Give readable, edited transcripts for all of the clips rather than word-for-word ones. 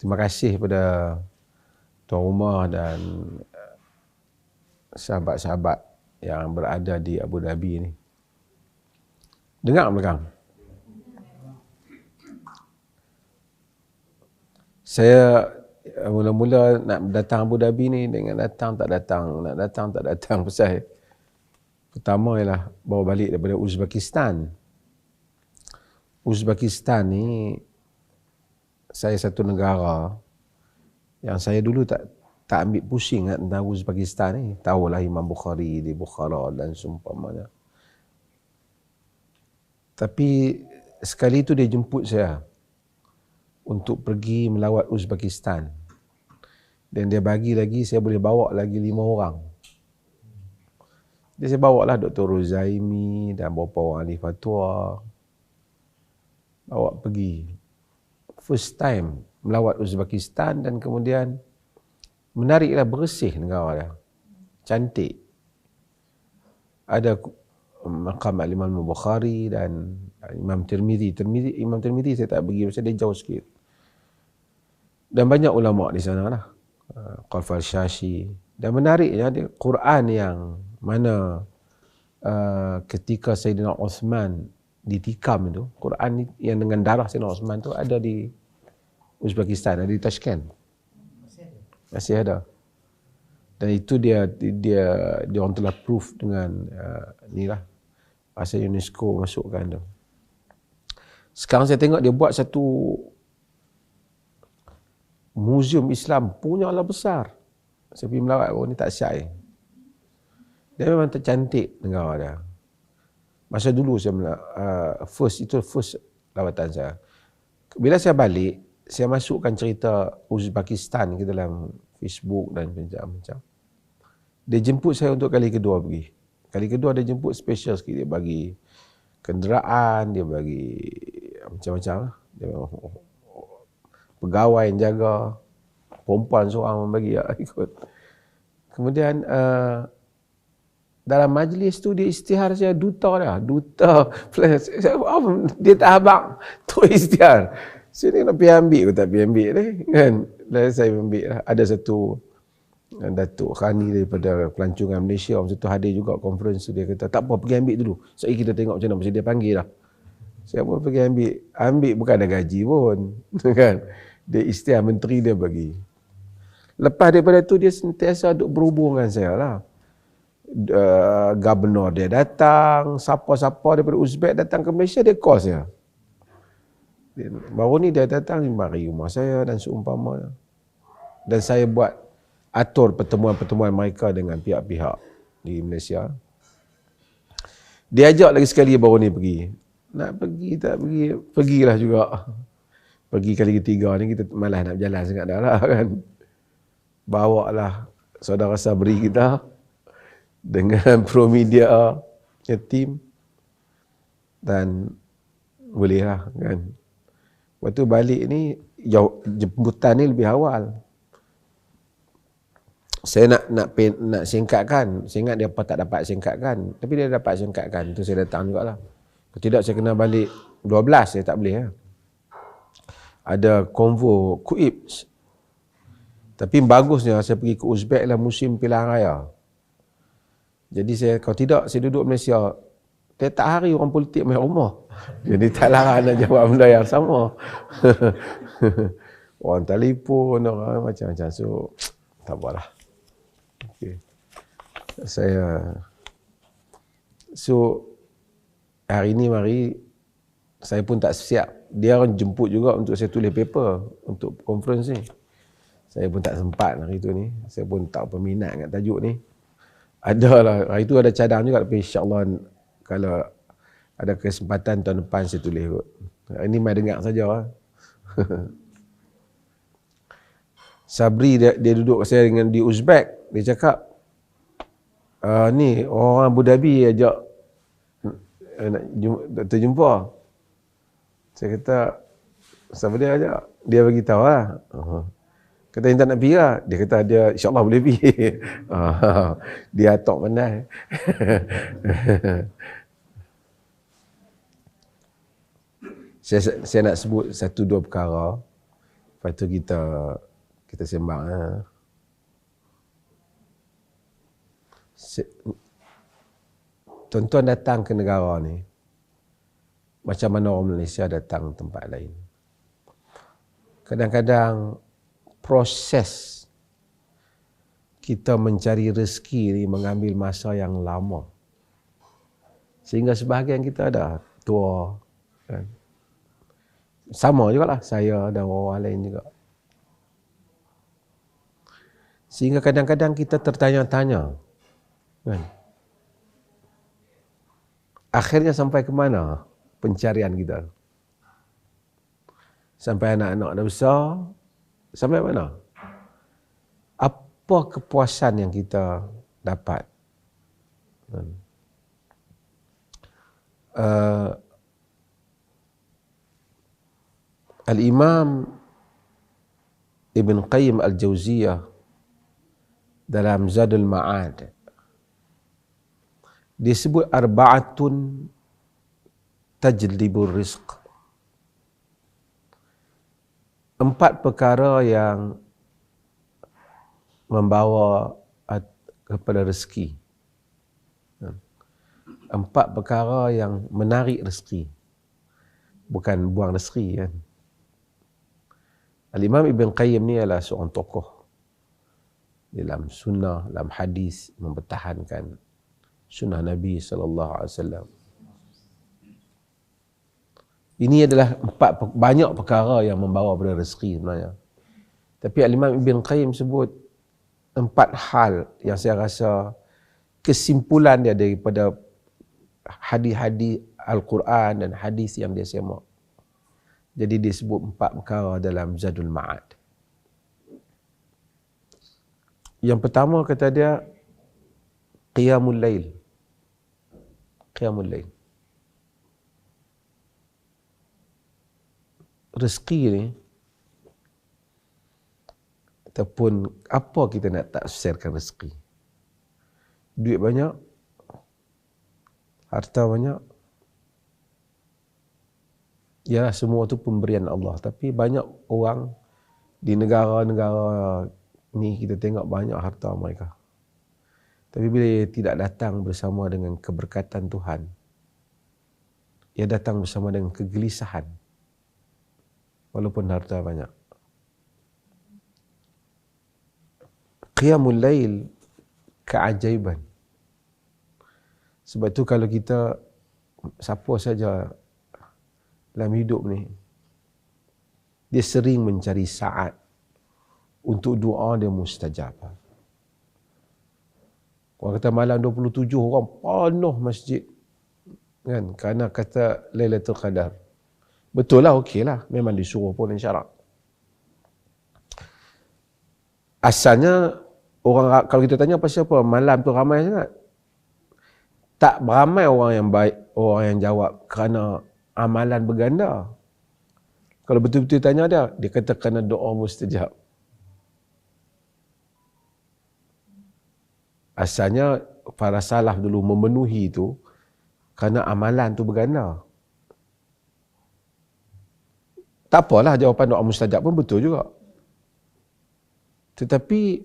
terima kasih kepada tuan rumah dan sahabat-sahabat yang berada di Abu Dhabi ni. Dengar belakang? Saya mula-mula nak datang Abu Dhabi ni dengan datang tak datang, nak datang tak datang. Pasal pertama ialah bawa balik daripada Uzbekistan. Uzbekistan ni saya satu negara yang saya dulu tak ambil pusing tentang Uzbekistan ni. Tahulah Imam Bukhari di Bukhara dan seumpamanya. Tapi sekali itu dia jemput saya untuk pergi melawat Uzbekistan. Dan dia bagi lagi, saya boleh bawa lagi 5 orang. Jadi saya bawa lah Dr. Ruzaimi dan beberapa orang ahli fatwa. Bawa pergi. First time melawat Uzbekistan dan kemudian menariklah, bersih negara dia. Cantik. Ada makam Imam Bukhari dan Imam Tirmizi. Imam Tirmizi saya tak pergi pasal dia jauh sikit. Dan banyak ulama di sana lah. Qalfal Syashi. Dan menariknya dia Quran yang mana ketika Sayyidina Osman ditikam itu, Quran yang dengan darah Sayyidina Osman tu ada di Uzbekistan, ada di Tashkent. Masih ada. Dan itu dia orang telah proof dengan ni lah, asal UNESCO masukkan tu. Sekarang saya tengok dia buat satu muzium Islam punya lah besar. Saya pergi melawat ni tak syai. Dia memang tercantik negara dia. Masa dulu saya first lawatan saya. Bila saya balik, saya masukkan cerita Uzbekistan ke dalam Facebook dan macam-macam. Dia jemput saya untuk kali kedua pergi. Kali kedua dia jemput special sikit. Dia bagi kenderaan, dia bagi macam-macam lah. Dia pegawai yang jaga, perempuan seorang membagi ikut. Kemudian dalam majlis tu dia isytihar saya duta dia tak habaq tu isytihar. Saya nak pergi ambil ke tak pergi ambil ni kan. Dan saya ambil lah. Ada satu Datuk Khani daripada pelancongan Malaysia, masa tu hadir juga conference tu, dia kata tak apa, pergi ambil dulu. So kita tengok macam mana, masa dia panggil lah. Saya pun pergi ambil bukan ada gaji pun kan. Dia isytihar, menteri dia bagi. Lepas daripada tu dia sentiasa duk berhubung dengan saya lah. Gubernur dia datang, siapa-siapa daripada Uzbek datang ke Malaysia, dia call saya. Baru ni dia datang mari rumah saya dan seumpamanya. Dan saya buat atur pertemuan-pertemuan mereka dengan pihak-pihak di Malaysia. Dia ajak lagi sekali baru ni pergi. Nak pergi tak pergi, pergilah juga. Pergi kali ketiga ni kita malas nak berjalan sangat dah lah kan. Bawa lah saudara Sabri kita dengan Promedia tim dan boleh lah kan. Waktu balik ni jemputan ni lebih awal. Saya nak singkatkan. Saya ingat dia apa tak dapat singkatkan. Tapi dia dapat singkatkan. Itu saya datang jugalah. Kalau tidak saya kena balik 12. Saya tak boleh. Ada konvo Kuips. Tapi bagusnya saya pergi ke Uzbek lah musim pilihan raya. Jadi saya, kalau tidak saya duduk Malaysia. Tiap hari orang politik main rumah. Jadi tak larang nak jawab benda yang sama. Orang telefon, orang macam-macam. So, tak apalah. Okay. So, hari ni mari, saya pun tak siap. Dia orang jemput juga untuk saya tulis paper untuk conference ni. Saya pun tak sempat hari tu ni. Saya pun tak berminat dengan tajuk ni. Adalah, hari tu ada cadang juga. Tapi insyaAllah, kalau ada kesempatan tahun depan saya tulis kot. Ini main dengar saja. Sabri dia duduk saya dengan di Uzbek. Dia cakap, ni orang Abu Dhabi ajak nak terjumpa. Saya kata, siapa dia ajak? Dia bagi tahu lah. Kata yang tak nak pergi lah. Dia kata dia insyaAllah boleh pergi. Dia atok pandai. Saya nak sebut satu dua perkara. Lepas tu kita sembang. Tuan-tuan datang ke negara ni, macam mana orang Malaysia datang tempat lain. Kadang-kadang proses kita mencari rezeki ni mengambil masa yang lama. Sehingga sebahagian kita ada tua. Kan? Sama jugalah saya dan orang lain juga. Sehingga kadang-kadang kita tertanya-tanya. Kan? Akhirnya sampai ke mana pencarian kita? Sampai anak-anak dah besar, sampai mana? Apa kepuasan yang kita dapat? Al-Imam Ibn Qayyim Al-Jauziyah dalam Zadul Ma'ad disebut arba'atun tajlibur rizq. 4 perkara yang membawa kepada rezeki. 4 perkara yang menarik rezeki. Bukan buang rezeki kan. Al-Imam Ibn Qayyim ni adalah seorang tokoh dalam sunnah, dalam hadis, mempertahankan sunnah Nabi SAW. Ini adalah banyak perkara yang membawa pada rezeki sebenarnya. Tapi Al-Imam Ibn Qayyim sebut 4 hal yang saya rasa kesimpulan dia daripada hadis-hadis Al-Quran dan hadis yang dia semak. Jadi dia sebut 4 perkara dalam Zadul Ma'ad. Yang pertama kata dia Qiyamul Lail. Qiyamul Lail. Rezeki ni, ataupun apa kita nak tafsirkan rezeki? Duit banyak, harta banyak, ya semua tu pemberian Allah. Tapi banyak orang di negara-negara ni kita tengok banyak harta mereka. Tapi bila tidak datang bersama dengan keberkatan Tuhan, ia datang bersama dengan kegelisahan. Walaupun harta banyak. Qiyamul Lail keajaiban. Sebab tu kalau kita, siapa saja dalam hidup ni, dia sering mencari saat untuk doa dia mustajab. Orang kata malam 27 orang penuh masjid. Kan? Kerana kata Lailatul Qadar. Betul lah, okey lah. Memang disuruh pun syarak. Asalnya, orang kalau kita tanya pasal apa, malam tu ramai sangat. Tak ramai orang yang baik, orang yang jawab kerana amalan berganda. Kalau betul-betul tanya dia kata kerana doa mustajab. Asalnya, para salaf dulu memenuhi itu kerana amalan tu berganda. Tak apalah jawapan doa mustajab pun betul juga. Tetapi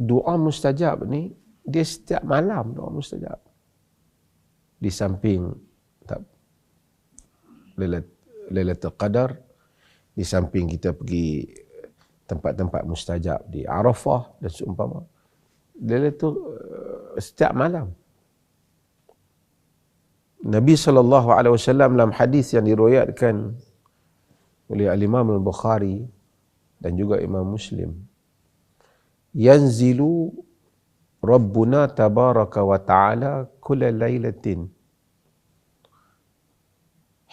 doa mustajab ni dia setiap malam doa mustajab. Di samping Lailatul Qadar, di samping kita pergi tempat-tempat mustajab di Arafah dan seumpama. Lailatul setiap malam. Nabi SAW dalam hadis yang diriwayatkan oleh Al-Imam Al-Bukhari dan juga Imam Muslim, yanzilu Rabbuna tabaraka wa ta'ala kulla lailatin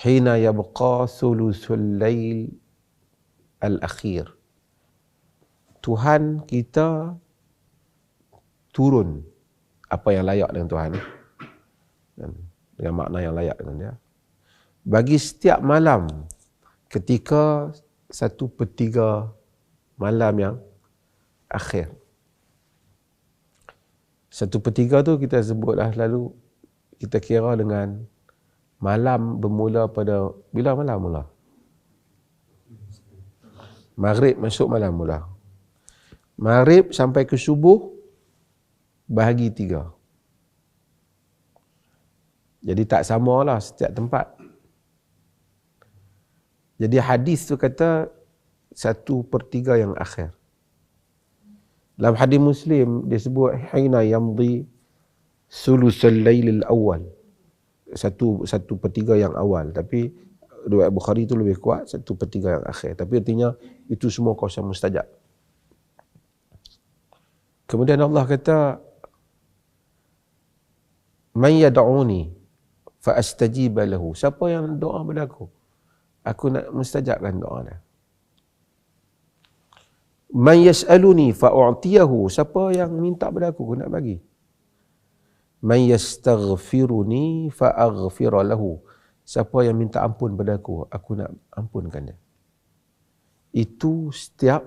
hina yabqa thuluthul lail al-akhir. Tuhan kita turun, apa yang layak dengan Tuhan, dengan makna yang layak dengan dia, bagi setiap malam ketika 1/3 malam yang akhir. 1/3 tu kita sebutlah lalu, kita kira dengan malam bermula pada, bila malam mula? Maghrib masuk malam mula. Maghrib sampai ke subuh, bahagi 3. Jadi tak samalah setiap tempat. Jadi hadis tu kata 1/3 yang akhir. Dalam hadis Muslim dia sebut hina yamdi sulusul lailil awal. 1/3 yang awal, tapi riwayat Bukhari itu lebih kuat 1/3 yang akhir. Tapi artinya itu semua kawasan mustajab. Kemudian Allah kata man yad'uni fa astajiba lahu. Siapa yang doa pada aku nak mustajabkan doa dia. Man yas'aluni fa u'tiyahu. Siapa yang minta pada aku nak bagi. Man yastaghfiruni fa aghfir lahu. Siapa yang minta ampun pada aku nak ampunkan dia. Itu setiap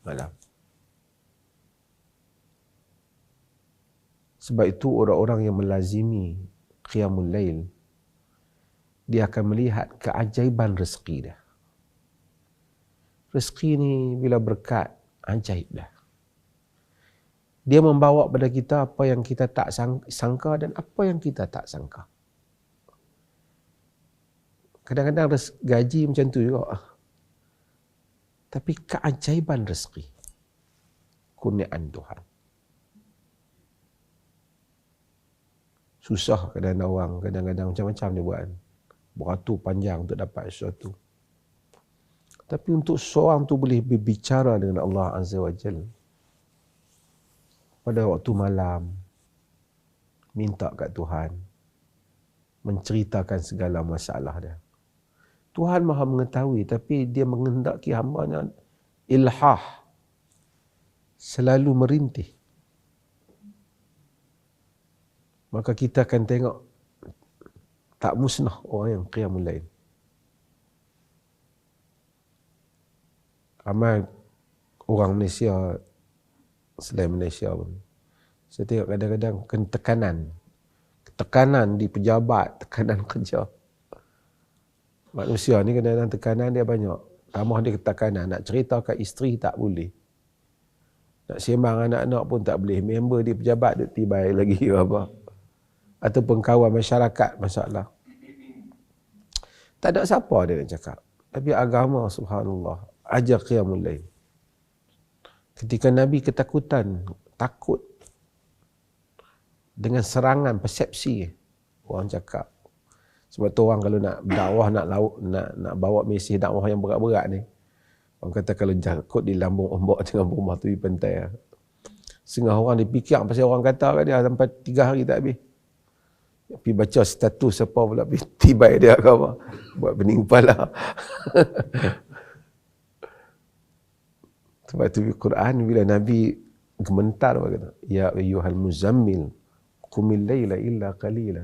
malam. Sebab itu orang-orang yang melazimi qiyamul lail, dia akan melihat keajaiban rezeki dia. Rezeki ni bila berkat, ajaib dah. Dia membawa pada kita apa yang kita tak sangka dan apa yang kita tak sangka. Kadang-kadang gaji macam tu juga. Tapi keajaiban rezeki. Kurniaan Tuhan. Susah kadang-kadang orang, kadang-kadang macam-macam dia buat. Beratur panjang untuk dapat sesuatu. Tapi untuk seorang tu boleh berbicara dengan Allah Azza wa Jalla pada waktu malam, minta kat Tuhan, menceritakan segala masalah dia. Tuhan Maha mengetahui, tapi dia menghendaki hamba-Nya ilhah, selalu merintih. Maka kita akan tengok tak musnah orang yang qiyamul lail. Ramai orang Malaysia, selain Malaysia pun, saya tengok kadang-kadang tekanan di pejabat, tekanan kerja. Manusia ni kadang-kadang tekanan dia banyak. Tambah dia tekanan, nak cerita kat isteri tak boleh. Nak sembang anak-anak pun tak boleh. Member di pejabat duk tibai lagi apa. Ataupun kawan masyarakat masalah. Tak ada siapa dia nak cakap. Tapi agama subhanallah, ajar qiyamul lail. Ketika Nabi ketakutan, takut dengan serangan persepsi orang cakap. Sebab tu orang kalau nak dakwah, nak bawa mesej dakwah yang berat-berat ni, orang kata kalau jakut di lambung ombak dengan rumah tu di pantai. Setengah orang dipikir pasal orang kata kat dia sampai 3 hari tak habis. Pergi baca status apa pula, tibai dia ke apa, buat pening kepala. Sebab itu Quran bila Nabi gementar kata, ya ayyuhal muzammil qumil laila illa qalila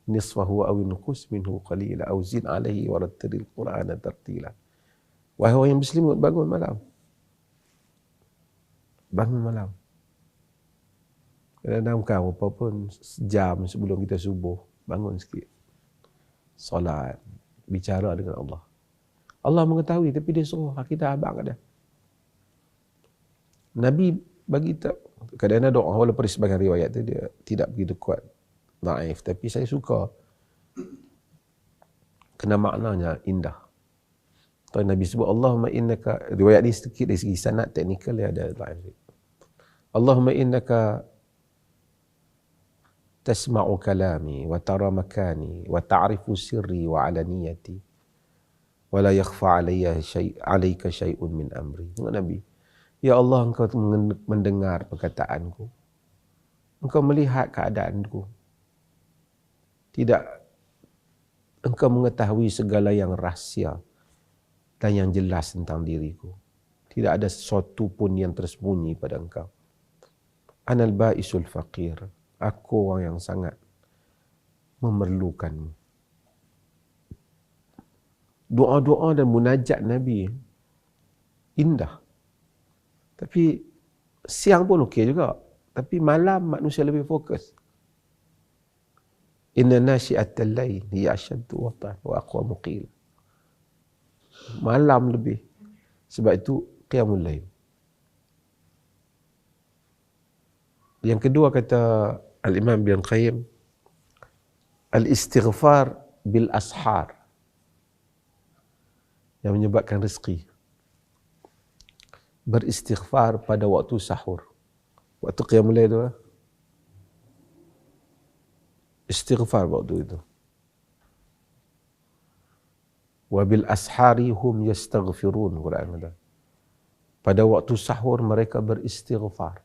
nisfahu aw inqus minhu qalila aw zid alaihi wa rattilil qur'ana tartila. Wahai orang yang berselimut, bangun malam. Bangun malam. Kadang-kadang bukan apa pun, sejam sebelum kita subuh, bangun sikit. Solat, bicara dengan Allah. Allah mengetahui, tapi dia suruh kita abang ada. Nabi bagi tak, kadang-kadang doa walaupun sebagian riwayat tu dia tidak begitu kuat, naif, tapi saya suka kena maknanya indah. Tuan Nabi sebut Allahumma innaka, riwayat ni sedikit dari segi sanad teknikal dia ada naif. Allahumma innaka tasma'u kalami wa tara makani wa ta'rifu sirri wa alaniyati wa la yakhfa alayka syai'un min amri. Nabi, ya Allah, engkau mendengar perkataanku. Engkau melihat keadaanku. Tidak, engkau mengetahui segala yang rahsia dan yang jelas tentang diriku. Tidak ada sesuatu pun yang tersembunyi pada engkau. Anal ba'isul faqir. Aku orang yang sangat memerlukanmu. Doa-doa dan munajat Nabi indah. Tapi siang pun okey juga. Tapi malam manusia lebih fokus. Inna nasyi'atal lail hiya ashaddu wat'an wa aqwamu qila. Malam lebih. Sebab itu qiyamul lail. Yang kedua kata Al-Imam Ibn Qayyim, al-istighfar bil ashar, yang menyebabkan rezeki. Beristighfar pada waktu sahur. Waktu qiyamul lail tu, istighfar waktu itu. Wa bil ashari hum yastaghfirun, Quran kata. Pada waktu sahur mereka beristighfar.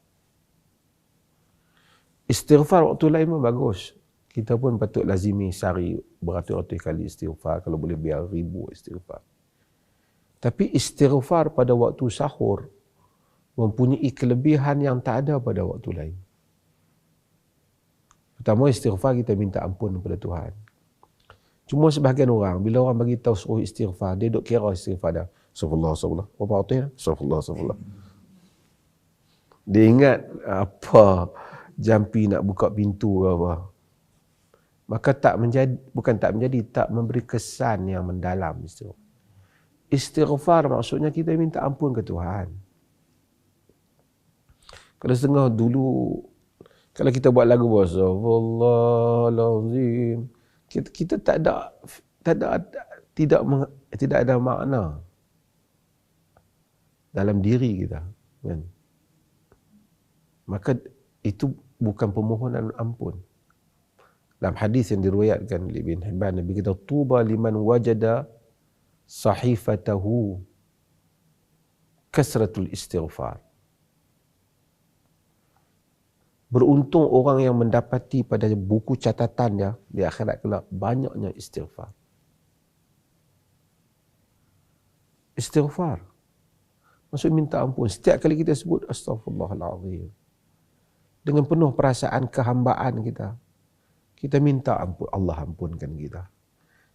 Istighfar waktu lain pun bagus. Kita pun patut lazimi sehari beratus-ratus kali istighfar, kalau boleh biar 1000 istighfar. Tapi istighfar pada waktu sahur mempunyai kelebihan yang tak ada pada waktu lain. Pertama, istighfar kita minta ampun kepada Tuhan. Cuma sebahagian orang, bila orang bagi tahu suruh istighfar, dia duk kira istighfar dah. Astagfirullah, astagfirullah. Berapa waktu ya? Astagfirullah, astagfirullah. Dia ingat apa jampi nak buka pintu ke apa. Maka tak menjadi, bukan tak menjadi, tak memberi kesan yang mendalam istighfar. Istighfar maksudnya kita minta ampun ke Tuhan. Kalau setengah dulu, kalau kita buat lagu Astagfirullahalazim, kita tidak ada makna dalam diri kita, kan? Maka itu bukan permohonan ampun. Dalam hadis yang diriwayatkan oleh Ibn Hibban, Nabi kata, tuba liman wajada sahifatahu kasratul istighfar. Beruntung orang yang mendapati pada buku catatannya di akhirat kelak banyaknya istighfar. Istighfar maksud minta ampun. Setiap kali kita sebut Astaghfirullahalazim, dengan penuh perasaan kehambaan kita, kita minta ampun, Allah ampunkan kita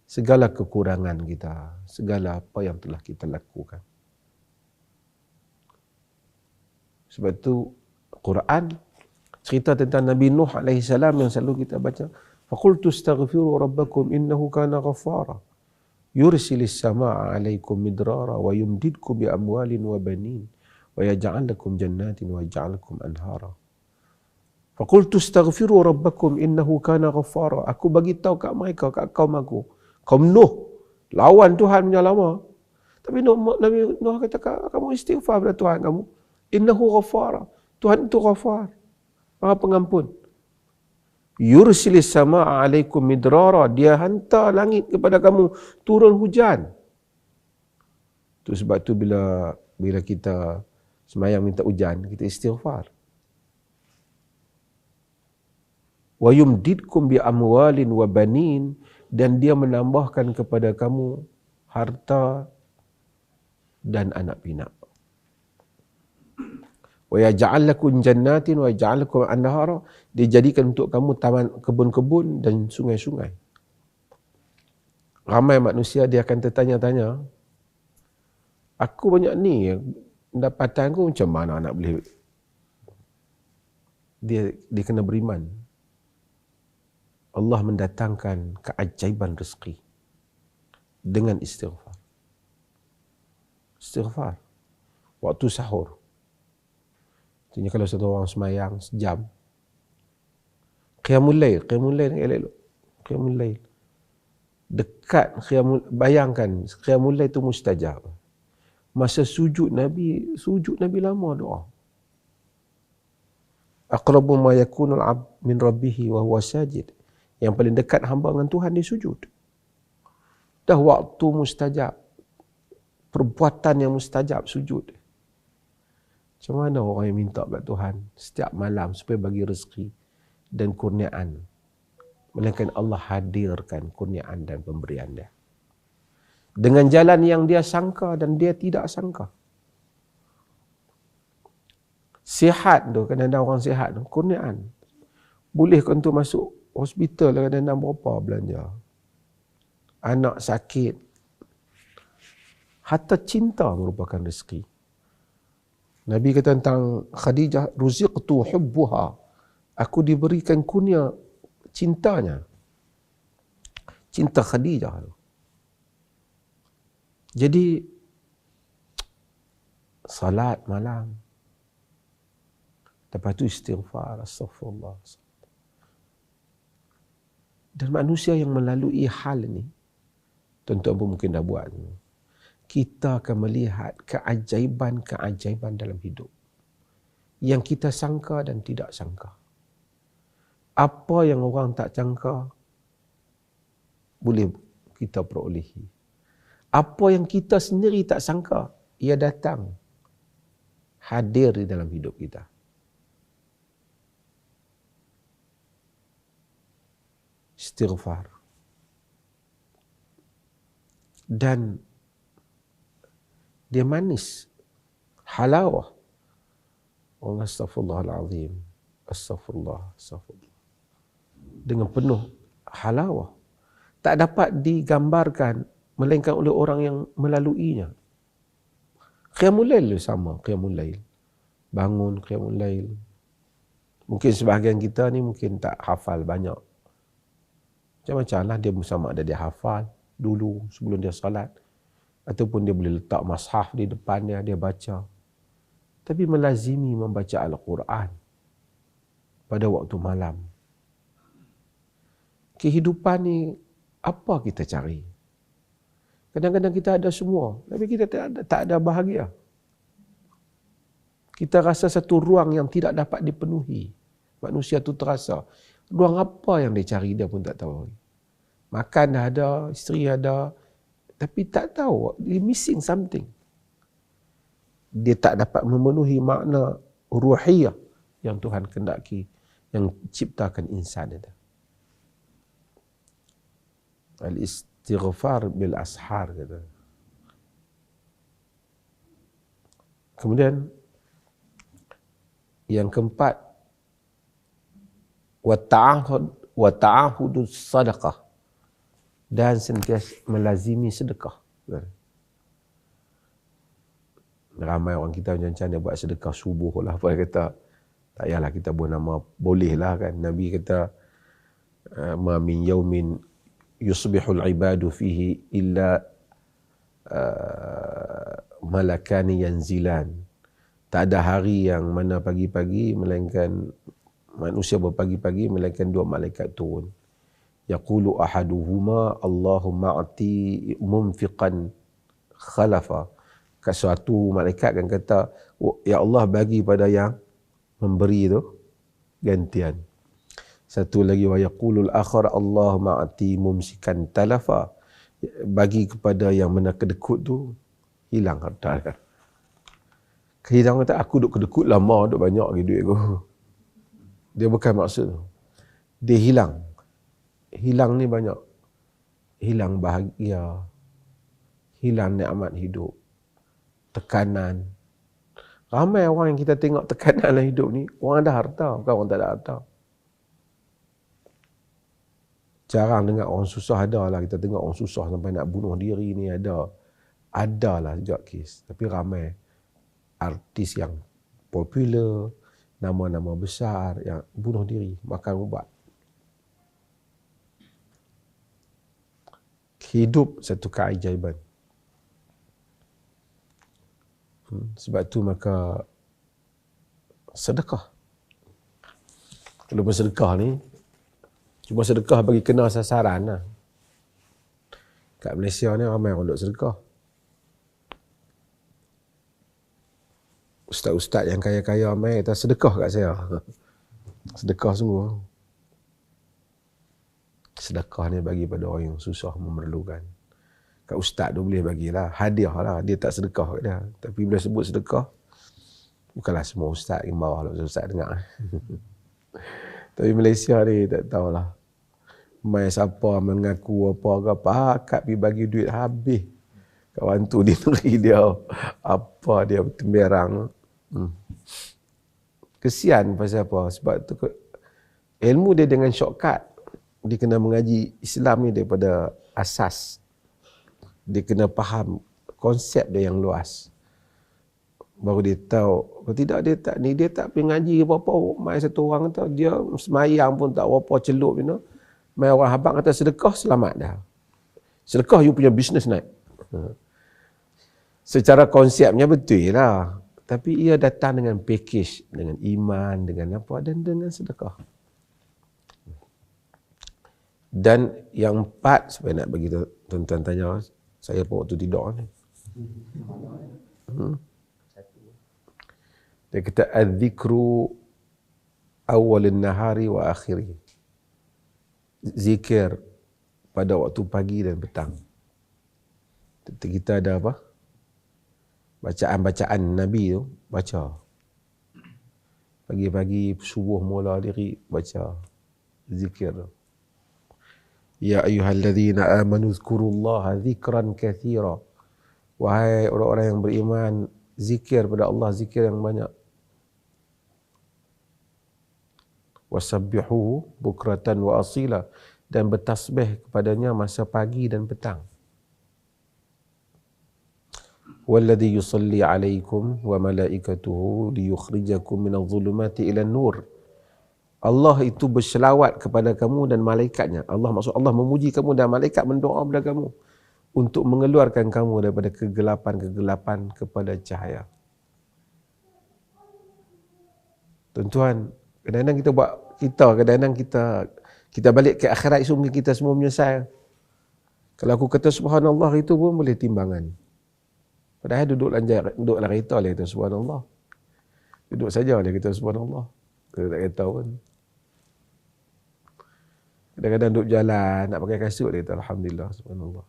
segala kekurangan kita, segala apa yang telah kita lakukan. Sebab itu Quran cerita tentang Nabi Nuh AS yang selalu kita baca. Faqultu astaghfiru rabbakum innahu kana ghaffara yursilis samaa alaikum midrara wa yumdidkum bi amwalin wa banin wa yaj'al lakum jannatin wa yaj'al lakum anhara. Faqultu astaghfiru rabbakum innahu kana ghaffara. Aku bagi tahu kat mereka, kat kaum aku, kaum Nuh, lawan Tuhan punya lama. Tapi Nabi Nuh kata, kamu istighfar pada Tuhan kamu. Innahu ghaffara. Tuhan itu ghafar, Maha Pengampun. Yursilis samaa alaikum midrara. Dia hantar langit kepada kamu turun hujan. Itu sebab tu bila kita semayang minta hujan, kita istighfar. Wa yumdidkum bi amwalin wa banin, dan dia menambahkan kepada kamu harta dan anak pinak. Wa yaj'al lakum jannatin wa yaj'al lakum anhara, dia jadikan untuk kamu taman kebun-kebun dan sungai-sungai. Ramai manusia dia akan tertanya-tanya, aku banyak ni, pendapatan aku macam mana nak boleh. Dia kena beriman. Allah mendatangkan keajaiban rezeki dengan istighfar. Istighfar waktu sahur. Artinya kalau satu orang semayang sejam, qiyamul lail elok. Qiyamul lail. Dekat bayangkan qiyamul lail itu mustajab. Masa sujud Nabi lama doa. Aqrabu ma yakunul 'abd min rabbih wa huwa sajid. Yang paling dekat hamba dengan Tuhan dia sujud. Dah waktu mustajab. Perbuatan yang mustajab sujud. Macam mana orang yang minta kepada Tuhan setiap malam supaya bagi rezeki dan kurniaan, melainkan Allah hadirkan kurniaan dan pemberian dia dengan jalan yang dia sangka dan dia tidak sangka. Sihat tu, kadang-kadang orang sihat tu, kurniaan. Boleh kau tu masuk hospital kadang-kadang berapa belanja. Anak sakit. Hatta cinta merupakan rezeki. Nabi kata tentang Khadijah, ruziqtu hubbuha. Aku diberikan kurnia cintanya. Cinta Khadijah. Jadi salat malam. Lepas tu istighfar, astaghfirullah. Dan manusia yang melalui hal ini, tuan-tuan pun mungkin dah buat, kita akan melihat keajaiban-keajaiban dalam hidup yang kita sangka dan tidak sangka. Apa yang orang tak sangka boleh kita perolehi. Apa yang kita sendiri tak sangka, ia datang hadir di dalam hidup kita. Istighfar. Dan dia manis, halawah. Allah, astaghfirullahalazim, astaghfirullah, astaghfirullah. Dengan penuh halawah. Tak dapat digambarkan melainkan oleh orang yang melaluinya. Qiyamul Lail sama, Qiyamul Lail. Bangun Qiyamul Lail. Mungkin sebahagian kita ni mungkin tak hafal banyak. Macam-macam lah, dia sama ada dia hafal dulu sebelum dia salat, ataupun dia boleh letak mushaf di depannya, dia baca. Tapi melazimi membaca Al-Quran pada waktu malam. Kehidupan ni, apa kita cari? Kadang-kadang kita ada semua, tapi kita tak ada bahagia. Kita rasa satu ruang yang tidak dapat dipenuhi. Manusia tu terasa, ruang apa yang dia cari, dia pun tak tahu. Makan dah ada, isteri ada, tapi tak tahu, dia missing something. Dia tak dapat memenuhi makna ruhiyah yang Tuhan kendaki, yang ciptakan insan itu. Al-istighfar bil ashar, kata. Kemudian yang keempat, wa ta'ahudus sadaqah, dan sentiasa melazimi sedekah. Ramai orang kita macam dia buat sedekah subuh lah, apa kata, tak payahlah kita buat nama, boleh lah kan. Nabi kata, ma min yaumin yusbihul ibadu fihi illa malakani yanzilan. Tak ada hari yang mana pagi-pagi melainkan manusia berpagi-pagi melainkan dua malaikat turun. Yaqulu ahaduhuma Allahumma ati munfiqan khalafa. Suatu malaikat kan kata, ya Allah, bagi pada yang memberi itu gantian. Satu lagi, wa yaqulul akhar Allahumma ati mumsikan talafa. Bagi kepada yang mana kedekut tu hilang harta dia. Kehilangan kata, aku duk kedekut lama, duk banyak lagi duit aku. Dia bukan maksud tu. Dia hilang. Hilang ni banyak. Hilang bahagia. Hilang nikmat hidup. Tekanan. Ramai orang yang kita tengok tekanan dalam hidup ni, orang ada harta, bukan orang tak ada harta. Jarang dengar orang susah, ada lah kita tengok orang susah sampai nak bunuh diri ni, ada. Ada lah juga kes. Tapi ramai artis yang popular, nama-nama besar yang bunuh diri, makan ubat. Hidup satu keajaiban. Sebab tu maka sedekah. Kalau bersedekah ni, cuma sedekah bagi kena sasaran lah. Kat Malaysia ni ramai orang duk sedekah. Ustaz-ustaz yang kaya-kaya ramai kata sedekah kat saya. Sedekah sungguh. Sedekah ni bagi pada orang yang susah memerlukan. Kat ustaz tu boleh bagilah, hadiah lah, dia tak sedekah kat dia. Tapi bila sebut sedekah, bukanlah semua ustaz yang bawah lah, ustaz dengar. Tapi Malaysia ni tak tahulah. Mai siapa mengaku apa ke apa, akak pergi bagi duit habis. Kawan tu dia negeri dia, apa dia temberang. Kesian pasal apa? Sebab tu ilmu dia dengan shortcut. Dia kena mengaji Islam ni daripada asas. Dia kena faham konsep dia yang luas. Baru dia tahu. Kalau tidak dia tak ni, dia tak pergi ngaji apa-apa. Mai satu orang kata dia semayang pun tak apa celup you know. Mai orang habaq kata sedekah selamat dah. Sedekah you punya bisnes naik. Secara konsepnya betul lah. Tapi ia datang dengan package, dengan iman, dengan apa, dan dengan sedekah. Dan yang empat, supaya nak bagi tuan-tuan tanya, saya pun waktu tidur ni. Dia kata, al-zikru awalin nahari wa akhiri. Zikir pada waktu pagi dan petang. Kita ada apa? Bacaan-bacaan Nabi tu, baca. Pagi-pagi, subuh mula diri, baca. Zikir tu. Ya ayyuhalladzina amanu zkurullaha zikran kathira. Wahai orang-orang yang beriman, zikir pada Allah, zikir yang banyak. Wasabbihuhu bukratan wa asila. Dan bertasbih kepadanya masa pagi dan petang. Walladhi yusalli alaikum wa malaikatuhu liyukhrijakum minadh dhulumati ila nur. Allah itu berselawat kepada kamu dan malaikatnya. Allah maksud Allah memuji kamu dan malaikat mendoa kepada kamu untuk mengeluarkan kamu daripada kegelapan-kegelapan kepada cahaya. Tuan-tuan, kadang-kadang kita buat kadang-kadang kita balik ke akhirat itu mungkin kita semua menyesal. Kalau aku kata subhanallah itu pun boleh timbangan. Padahal duduk dalam kereta dia kata subhanallah. Duduk saja dia kata subhanallah. Kita tak kata pun. Kadang-kadang duduk jalan, nak pakai kasut dia kata alhamdulillah subhanallah.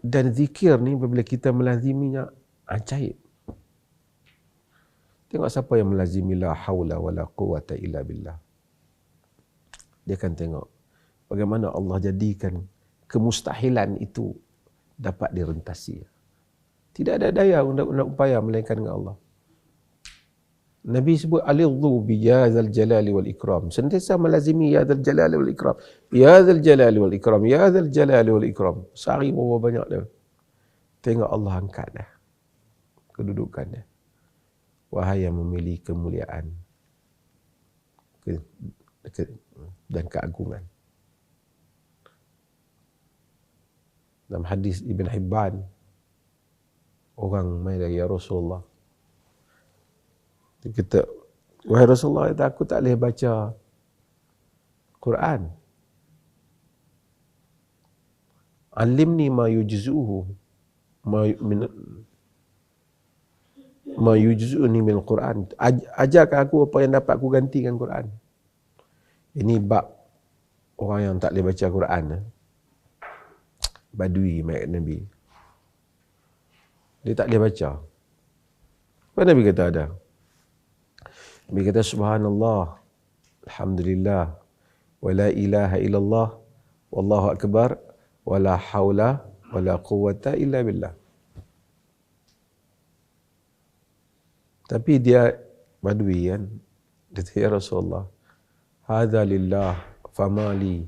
Dan zikir ni apabila kita melaziminya, ajaib. Tengok siapa yang melazimi la haula wala quwata illa billah. Dia akan tengok bagaimana Allah jadikan kemustahilan itu dapat direntasi. Tidak ada daya nak upaya melainkan dengan Allah. Nabi sebut alidhu bi ya dzal jalali wal ikram. Sentiasa melazimi ya dzal jalali wal ikram. Ya dzal jalali wal ikram. Ya dzal jalali wal ikram. Sehari berapa banyak dia. Tengok Allah angkat dah kedudukan dia. Wahai yang memilih kemuliaan dan keagungan. Dalam hadis Ibn Hibban, orang mai dari ya Rasulullah. Dia kata, wahai Rasulullah, aku tak boleh baca Quran. Alimni ma yujzuhu ma yujzu'ni min Quran. Ajarkan aku apa yang dapat aku gantikan Quran. Ini bab orang yang tak boleh baca Quran. Badui mat Nabi. Dia tak boleh baca. Apa Nabi kata ada? Nabi kata subhanallah, alhamdulillah, wa la ilaha illallah, wallahu akbar, wa la hawla wa la quwwata illa billah. Tapi dia badui kan. Dia kata, ya Rasulullah, hadza lillah famali.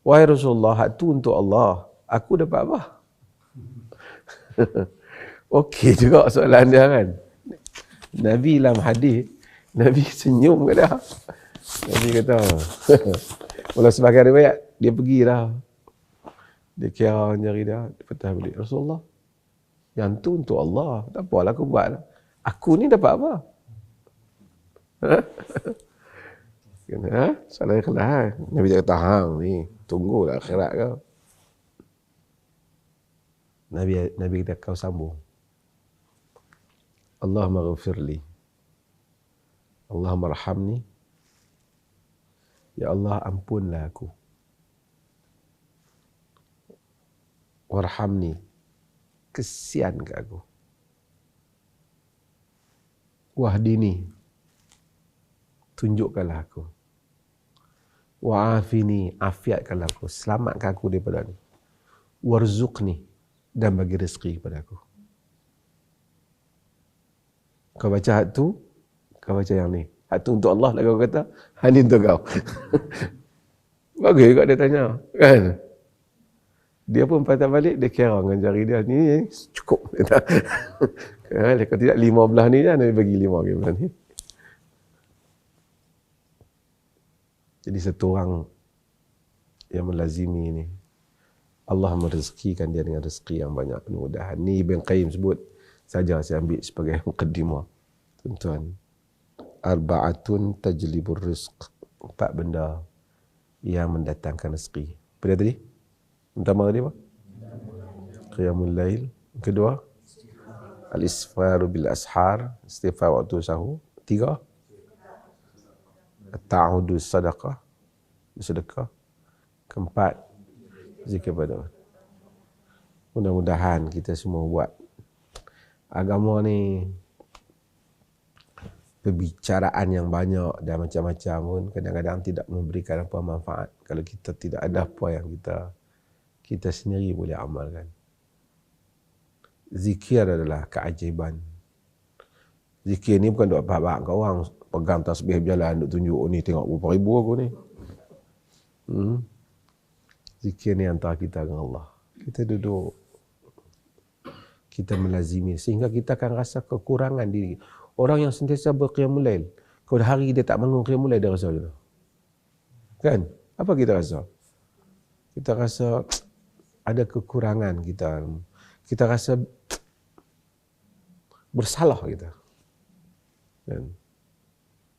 Wahai Rasulullah, hak tu untuk Allah. Aku dapat apa? Okey juga soalan dia kan. Nabi dalam hadis, Nabi senyum ke dah. Nabi kata, walau sebagai riwayat, dia pergi dah. Dia kira nyari dia, dia patah balik. Rasulullah, yang tu untuk Allah. Tak apalah aku buat. Aku ni dapat apa? Salah ikhlas. Nabi cakap, hang ni, tunggulah akhirat kau. Nabi kata, kau sambung. Allahumma ghafirli. Allahumma rahamni. Ya Allah, ampunlah aku. Warhamni. Kesian ke aku. Wahdini. Tunjukkanlah aku. Wa'afini. Afiatkanlah aku. Selamatkan aku daripada ni. Warzuqni. Dan bagi rezeki kepada aku. Kau baca hak tu, kau baca yang ni. Hak tu untuk Allah lah kau kata, hak ni untuk kau. Bagus juga dia tanya, kan? Dia pun patah balik, dia kira dengan jari dia, ni cukup. Kalau tidak 15 ni je, Nabi bagi 5 ni. Jadi satu orang yang melazimi ni, Allah merezekikan dia dengan rezeki yang banyak, mudahan. Ni Ibn Qayyim sebut, saja saya ambil sebagai mukadimah. Tuan-tuan, arba'atun tajlibur rizq, 4 benda yang mendatangkan rezeki. Apa dia tadi? Pertama tadi apa? Qiyamul lail. Kedua, al-isfaru bil ashar, istighfar waktu sahur. 3, ta'udu sadaqah, bersedekah. 4, zikir pada. Mudah-mudahan kita semua buat. Agama ni perbicaraan yang banyak dan macam-macam pun kadang-kadang tidak memberikan apa manfaat kalau kita tidak ada apa yang kita sendiri boleh amalkan. Zikir adalah keajaiban. Zikir ni bukan duk bahak-bahak kat orang, pegang tasbih berjalan, duk tunjuk, oh ni tengok berapa ribu aku ni. Zikir ni antara kita dengan Allah. Kita duduk, kita melazimi sehingga kita akan rasa kekurangan diri. Orang yang sentiasa berqiyamul lail, kalau hari dia tak bangun qiyamul lail, dia rasa macam tu. Kan? Apa kita rasa? Kita rasa ada kekurangan kita. Kita rasa bersalah kita. Kan?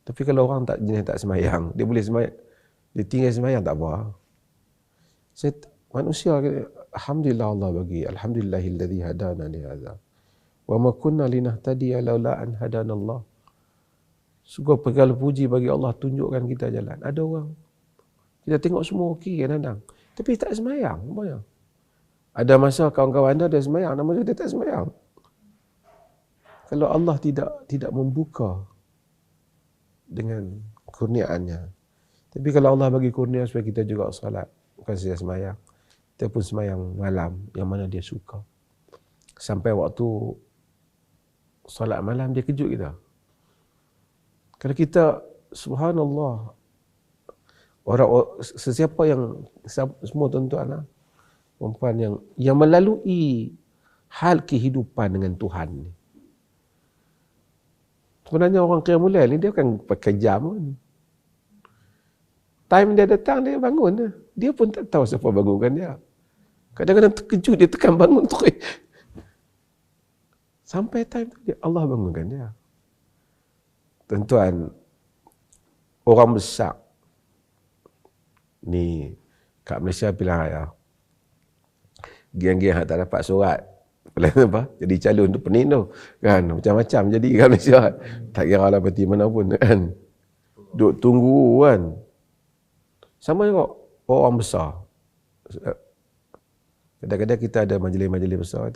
Tapi kalau orang tak jenis tak semayang, dia boleh semayang, dia tinggal semayang tak apa. Manusia, alhamdulillah Allah bagi, alhamdulillahilladzi hadana li hadza wa ma kunna linahtadiya laula an hadanallah. Segala segala puji bagi Allah, tunjukkan kita jalan. Ada orang kita tengok semua okey kadang-kadang, tapi tak semayang. Banyak. Ada masa kawan-kawan anda semayang, nama dia tak semayang. Kalau Allah tidak membuka dengan kurniaannya. Tapi kalau Allah bagi kurnia supaya kita juga salat, bukan saja semayang, kita pun semayang malam yang mana dia suka. Sampai waktu salat malam dia kejut kita. Kalau kita, subhanallah, sesiapa yang, semua tuan-tuan, perempuan yang melalui hal kehidupan dengan Tuhan ni. Sebenarnya orang qiyamul lail ni dia bukan pakai jam pun. Time dia datang, dia bangun dia. Dia pun tak tahu siapa bangunkan dia. Kadang-kadang terkejut, dia tekan bangun tu. Sampai time tu Allah bangunkan dia. Tuan-tuan, orang besar ni kat Malaysia pilihan raya, geng-geng yang tak dapat surat, apa? Jadi calon tu pening tu. Kan? Macam-macam jadi kat Malaysia. Tak kira lah parti mana pun. Kan? Duk tunggu kan. Sama juga orang besar. Kadang-kadang kita ada majlis-majlis besar.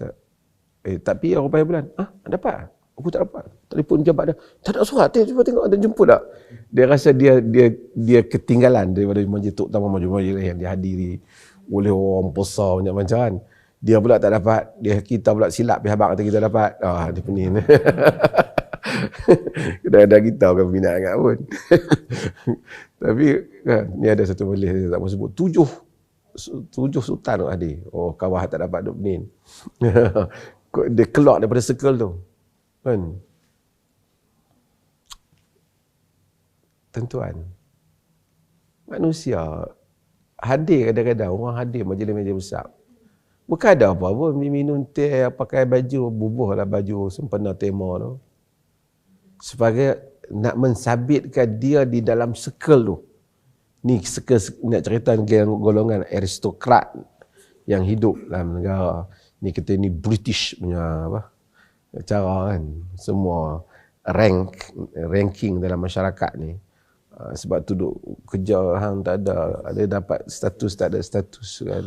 Tapi orang payah bulan. Dapat? Aku tak dapat. Telefon jabat dia. Tak ada surat. Cuba tengok ada jemput tak? Dia rasa dia ketinggalan daripada majlis tu, utama majlis yang dihadiri oleh orang besar macam-macam kan. Dia pula tak dapat. Kita pula silap pihak abang kata kita dapat. Dia pening. Kadang-kadang kita bukan minat sangat pun. Tapi kan, ni ada satu majlis saya tak mahu sebut. 7 sultan tu hadir. Kawah tak dapat duk pening. Dia keluar daripada circle tu. Kan? Tentuan. Manusia hadir kadang-kadang, orang hadir majlis-majlis besar. Bukan ada apa pun, minum teh, pakai baju, bubuh lah baju sempena tema tu. Sebagai nak mensabitkan dia di dalam circle tu. Ni circle, nak cerita golongan aristokrat yang hidup dalam negara. Ni kita ni British punya cara kan. Semua ranking dalam masyarakat ni. Sebab tu duk kerja hang tak ada dapat status, tak ada status kan.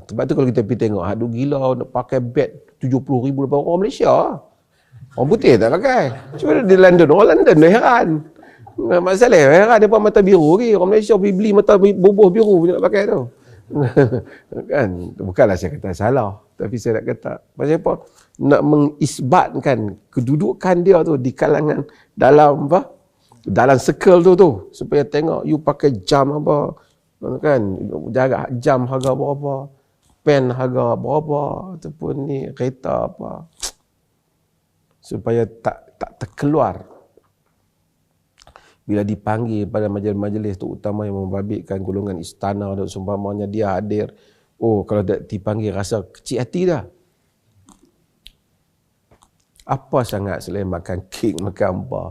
Sebab tu kalau kita pergi tengok, aduh gila nak pakai beg 70,000 lepas orang Malaysia. Orang putih tak pakai. Cuma di London, orang London dah heran. Masalah heran dia mata biru lagi. Orang Malaysia pergi beli mata bubuh biru punya nak pakai tu. Kan? Bukanlah saya kata salah, tapi saya nak kata pasal apa? Nak mengisbatkan kedudukan dia tu di kalangan dalam dalam circle tu supaya tengok you pakai jam apa kan, jarak jam harga berapa, pen harga berapa, ataupun ni kereta apa, supaya tak terkeluar bila dipanggil pada majlis-majlis tu, utama yang membabitkan golongan istana dan seumpamanya dia hadir Oh, kalau tak dipanggil rasa kecil hati dah. Apa sangat selain makan kek, makan apa.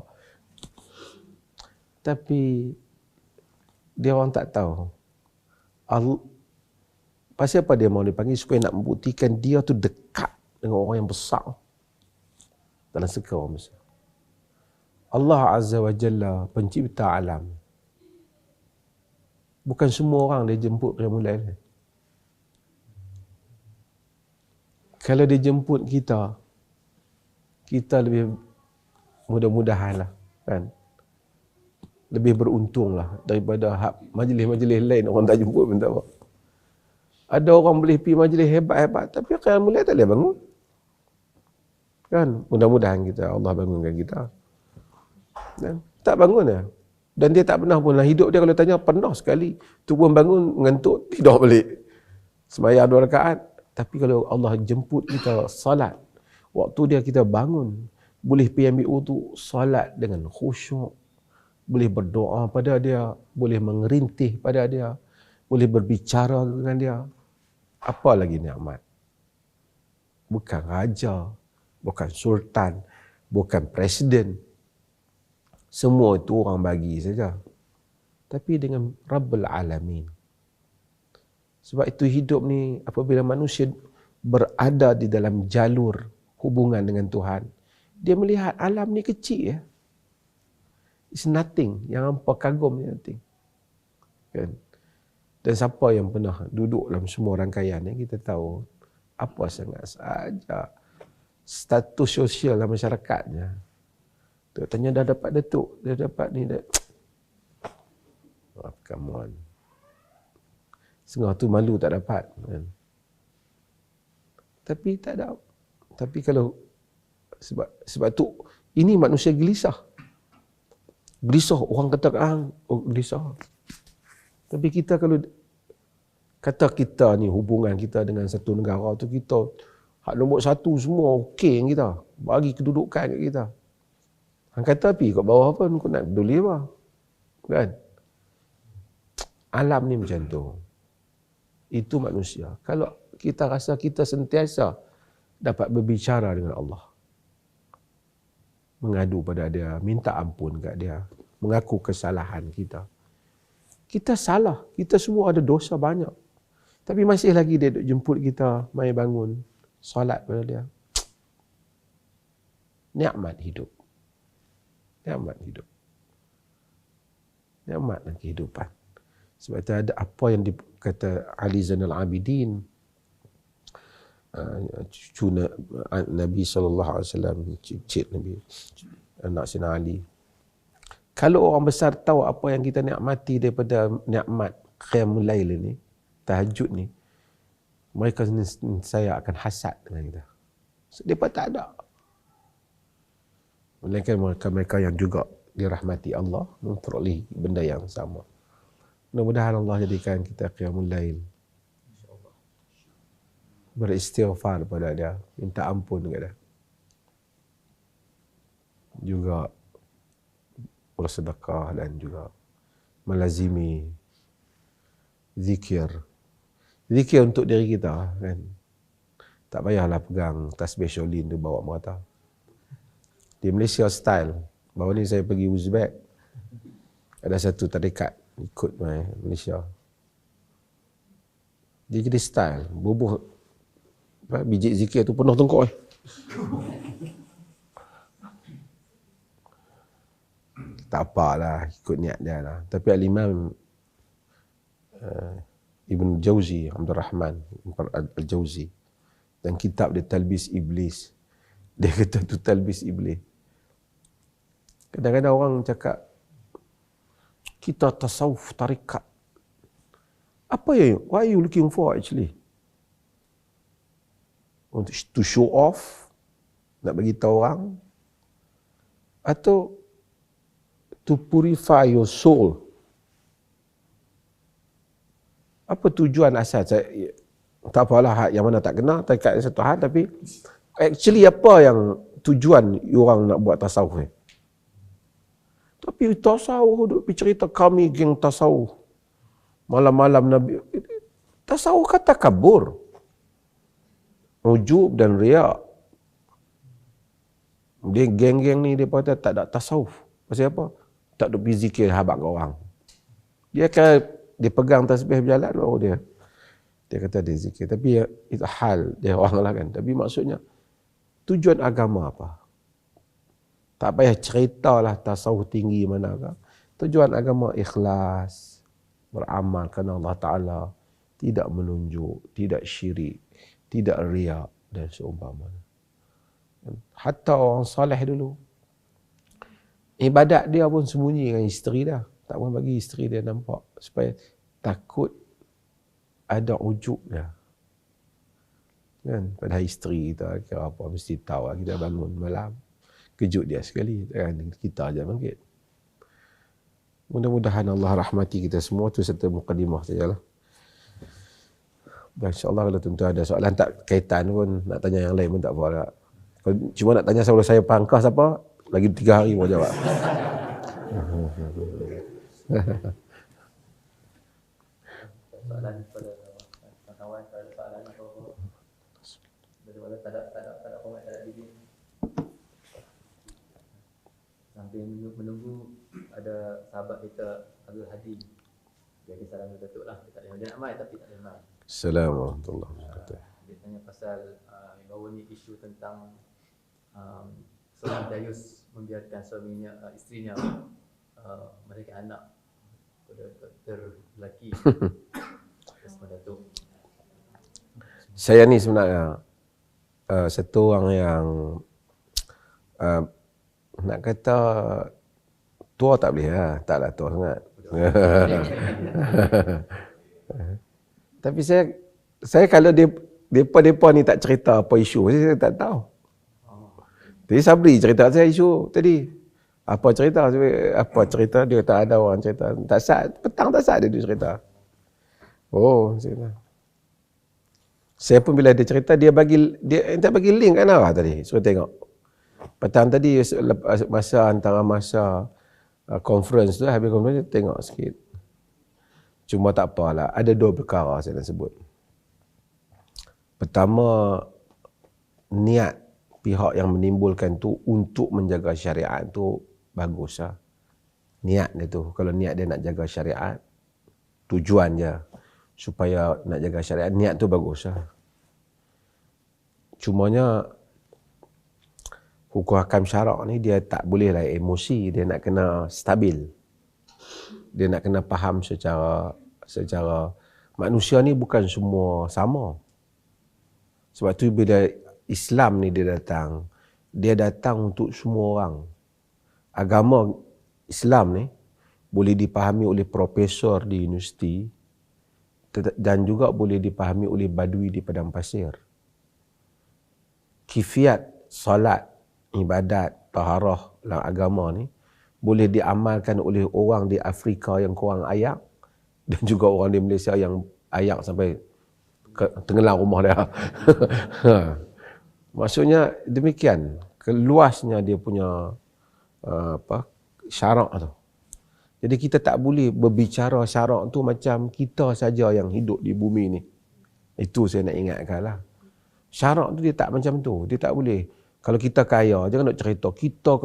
Tapi dia orang tak tahu. Pasal apa dia mau dipanggil? Supaya nak membuktikan dia tu dekat dengan orang yang besar dalam suka orang besar. Allah Azza wa Jalla, pencipta alam. Bukan semua orang dia jemput Qiyamul Lail. Kalau dia jemput kita, kita lebih mudah-mudahan lah, kan? Lebih beruntung lah daripada majlis-majlis lain orang tak jemput pun tak apa. Ada orang boleh pergi majlis hebat-hebat, tapi Qiyamul Lail tak boleh bangun. Kan? Mudah-mudahan kita, Allah bangunkan kita. Dan tak bangun ya. Dan dia tak pernah pun lah hidup dia kalau tanya pernah sekali. Tu pun bangun, mengantuk, tidur balik. Sembahyang 2 rakaat. Tapi kalau Allah jemput kita salat, waktu dia kita bangun, boleh pergi ambil wudu, salat dengan khusyuk, boleh berdoa pada dia, boleh mengerintih pada dia, boleh berbicara dengan dia. Apa lagi nikmat? Bukan raja, bukan sultan, bukan presiden. Semua itu orang bagi saja. Tapi dengan Rabbul Alamin. Sebab itu hidup ni, apabila manusia berada di dalam jalur hubungan dengan Tuhan, dia melihat alam ni kecil ya. It's nothing. Yang hampa kagum ni nothing. Kan? Dan siapa yang pernah duduk dalam semua rangkaian ni, kita tahu apa sangat saja status sosial dalam masyarakatnya. Tok tanya dah dapat datuk, dah dapat ni dah. Oh, come on. Setengah tu malu tak dapat. Kan? Tapi tak ada. Tapi kalau sebab tu ini manusia gelisah. Gelisah orang kata gelisah. Tapi kita kalau kata kita ni hubungan kita dengan satu negara tu, kita hak nombor 1 semua okey kita. Bagi kedudukan kat kita. Hang kata pergi kat bawah pun kau nak peduli apa? Kan? Alam ni macam tu. Itu manusia. Kalau kita rasa kita sentiasa dapat berbicara dengan Allah, mengadu pada dia, minta ampun kat dia, mengaku kesalahan kita. Kita salah. Kita semua ada dosa banyak. Tapi masih lagi dia duk jemput kita, mai bangun, solat pada dia. Nikmat hidup. Nikmat hidup. Nikmatlah kehidupan. Sebab itu ada apa yang dikata Ali Zainal Abidin, cucu Nabi SAW, cik Nabi, anak Sina Ali. Kalau orang besar tahu apa yang kita nikmati daripada nikmat Qiyamul Lail ni, tahajud ni, mereka saya akan hasad dengan kita. Mereka tak ada. Melainkan mereka yang juga dirahmati Allah memperoleh benda yang sama. Mudah-mudahan Allah jadikan kita Qiyamul Lail, beristighfar pada dia, minta ampun kepada dia, juga bersedekah dan juga melazimi zikir untuk diri kita, kan. Tak payahlah pegang tasbih Shaolin tu bawa merata. Di Malaysia style, baru ni saya pergi Uzbek, ada satu tarekat ikut Malaysia. Dia jadi style, bubuh biji zikir tu penuh tengkok. Tak apalah, ikut niat dia lah. Tapi Al-Imam Ibn Jauzi, Abdul Rahman Al-Jauzi, dan kitab dia Talbis Iblis, dia kata tu talbis iblis. Kadang-kadang orang cakap kita tasawuf tarikat. Apa yang, what are you looking for actually? Untuk to show off, nak bagi tahu orang, atau to purify your soul? Apa tujuan asal? Tak apalah yang mana tak kena, tarikat satu hal, tapi actually apa yang tujuan orang nak buat tasawuf ni? Tapi tasawuf, duk pergi cerita kami geng tasawuf. Malam-malam Nabi. Tasawuf kata kabur, ujub dan riak. Dia geng-geng ni dia kata tak ada tasawuf. Pasal apa? Tak ada pergi zikir habaq kat orang. Dia akan dia pegang tasbih berjalan baru dia kata dia zikir. Tapi itu hal dia orang lah kan. Tapi maksudnya tujuan agama apa? Tak payah ceritalah tasawuf tinggi manakah. Tujuan agama ikhlas, beramal kerana Allah Ta'ala, tidak menunjuk, tidak syirik, tidak riak dan seumpamanya. Hatta orang salih dulu, ibadat dia pun sembunyi dengan isteri dia. Tak pun bagi isteri dia nampak, supaya takut ada ujub dia. Kan? Padahal isteri kita kira apa, mesti tahu kita bangun malam, kejut dia sekali. Kan? Kita aja bangkit. Mudah-mudahan Allah rahmati kita semua. Itu satu mukadimah sajalah. Dan insyaAllah kalau tentu ada soalan tak kaitan pun, nak tanya yang lain pun tak apa lah. Cuma nak tanya sebelum saya pangkas apa, lagi 3 hari mau jawab. Soalan kepada kawan-kawan, kalau ada soalan apa-apa daripada tak ada komen, tak ada bibir. Sambil menunggu ada sahabat kita Abdul Hadi. Dia ada salam Datuk lah. Dia nak mai tapi tak ada mai. Assalamualaikum warahmatullahi wabarakatuh. Dia tanya pasal baru ni isu tentang seorang dayus membiarkan suaminya, isterinya mereka anak pada doktor lelaki. Terima Datuk. Saya ni sebenarnya satu orang yang nak kata tua tak boleh lah. Taklah tua sangat. Tapi saya kalau depa ni tak cerita apa isu, saya tak tahu. Jadi Sabri cerita saya isu tadi. Apa cerita dia tak ada orang cerita. Tak sat, petang tak sat dia cerita. Oh, cerita. Saya pun bila dia cerita, dia bagi link kan lah tadi. Suruh tengok. Petang tadi antara masa conference tu, habis conference tengok sikit. Cuma tak apalah, ada 2 perkara saya nak sebut. Pertama, niat pihak yang menimbulkan tu untuk menjaga syariat tu bagus lah. Niat dia tu, kalau niat dia nak jaga syariat, tujuan dia supaya nak jaga syariat, niat tu bagus lah. Cumanya hukum hakam syarak ni dia tak boleh lah emosi, dia nak kena stabil. Dia nak kena faham secara manusia ni bukan semua sama. Sebab tu bila Islam ni dia datang untuk semua orang. Agama Islam ni boleh dipahami oleh profesor di universiti dan juga boleh dipahami oleh badui di padang pasir. Kifiat salat, ibadat, taharah dalam agama ni boleh diamalkan oleh orang di Afrika yang kurang ayak dan juga orang di Malaysia yang ayak sampai tenggelam rumah dia. Maksudnya demikian, keluasnya dia punya syarak tu. Jadi kita tak boleh berbicara syarak tu macam kita saja yang hidup di bumi ni. Itu saya nak ingatkan lah. Syarak tu dia tak macam tu. Dia tak boleh. Kalau kita kaya, jangan nak cerita. Kita